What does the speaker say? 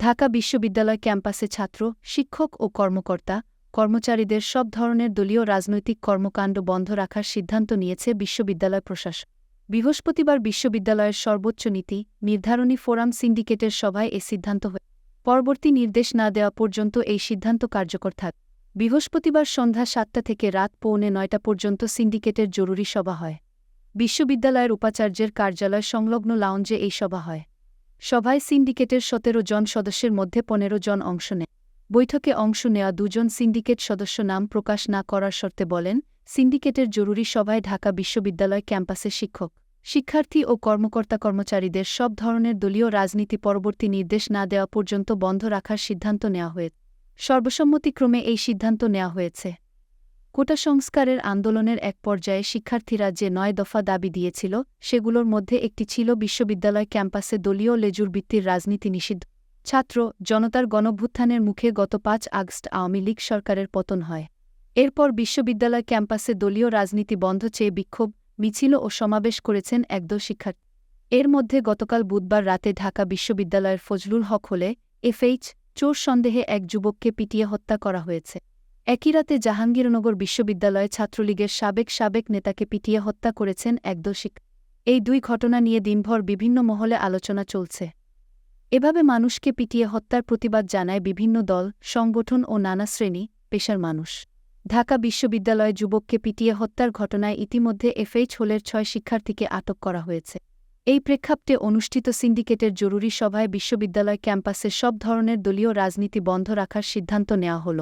ঢাকা বিশ্ববিদ্যালয় ক্যাম্পাসে ছাত্র, শিক্ষক ও কর্মকর্তা, কর্মচারীদের সব ধরনের দলীয় রাজনৈতিক কর্মকাণ্ড বন্ধ রাখার সিদ্ধান্ত নিয়েছে বিশ্ববিদ্যালয় প্রশাসন। বৃহস্পতিবার বিশ্ববিদ্যালয়ের সর্বোচ্চ নীতি নির্ধারণী ফোরাম সিন্ডিকেটের সভায় এ সিদ্ধান্ত হয়। পরবর্তী নির্দেশ না দেওয়া পর্যন্ত এই সিদ্ধান্ত কার্যকর থাকবে। বৃহস্পতিবার সন্ধ্যা ৭টা থেকে রাত 8:45 পর্যন্ত সিন্ডিকেটের জরুরি সভা হয়। বিশ্ববিদ্যালয়ের উপাচার্যের কার্যালয় সংলগ্ন লাউঞ্জে এই সভা হয়। সভায় সিন্ডিকেটের 17 জন সদস্যের মধ্যে 15 জন অংশ নেয়। বৈঠকে অংশ নেওয়া 2 জন সিন্ডিকেট সদস্য নাম প্রকাশ না করার শর্তে বলেন, সিন্ডিকেটের জরুরি সভায় ঢাকা বিশ্ববিদ্যালয় ক্যাম্পাসে শিক্ষক, শিক্ষার্থী ও কর্মকর্তা-কর্মচারীদের সব ধরনের দলীয় রাজনীতি পরবর্তী নির্দেশ না দেওয়া পর্যন্ত বন্ধ রাখার সিদ্ধান্ত নেওয়া হয়েছে। সর্বসম্মতিক্রমে এই সিদ্ধান্ত নেওয়া হয়েছে। কোটা সংস্কারের আন্দোলনের এক পর্যায়ে শিক্ষার্থীরা যে 9 দফা দাবি দিয়েছিল, সেগুলোর মধ্যে একটি ছিল বিশ্ববিদ্যালয় ক্যাম্পাসে দলীয় লেজুরভিত্তির রাজনীতি নিষিদ্ধ। ছাত্র জনতার গণভ্যুত্থানের মুখে গত 5 আগস্ট আওয়ামী লীগ সরকারের পতন হয়। এরপর বিশ্ববিদ্যালয় ক্যাম্পাসে দলীয় রাজনীতি বন্ধ চেয়ে বিক্ষোভ, মিছিল ও সমাবেশ করেছেন একদল শিক্ষার্থী। এর মধ্যে গতকাল বুধবার রাতে ঢাকা বিশ্ববিদ্যালয়ের ফজলুল হক হলে এফএইচ চোর সন্দেহে এক যুবককে পিটিয়ে হত্যা করা হয়েছে। একই রাতে জাহাঙ্গীরনগর বিশ্ববিদ্যালয়ে ছাত্রলীগের সাবেক নেতাকে পিটিয়ে হত্যা করেছেন একদল শিক্ষক। এই 2 ঘটনা নিয়ে দিনভর বিভিন্ন মহলে আলোচনা চলছে। এভাবে মানুষকে পিটিয়ে হত্যার প্রতিবাদ জানায় বিভিন্ন দল, সংগঠন ও নানা শ্রেণী, পেশার মানুষ। ঢাকা বিশ্ববিদ্যালয়ে যুবককে পিটিয়ে হত্যার ঘটনায় ইতিমধ্যে এফএইচ হলের 6 শিক্ষার্থীকে আটক করা হয়েছে। এই প্রেক্ষাপটে অনুষ্ঠিত সিন্ডিকেটের জরুরি সভায় বিশ্ববিদ্যালয় ক্যাম্পাসে সব ধরনের দলীয় রাজনীতি বন্ধ রাখার সিদ্ধান্ত নেওয়া হল।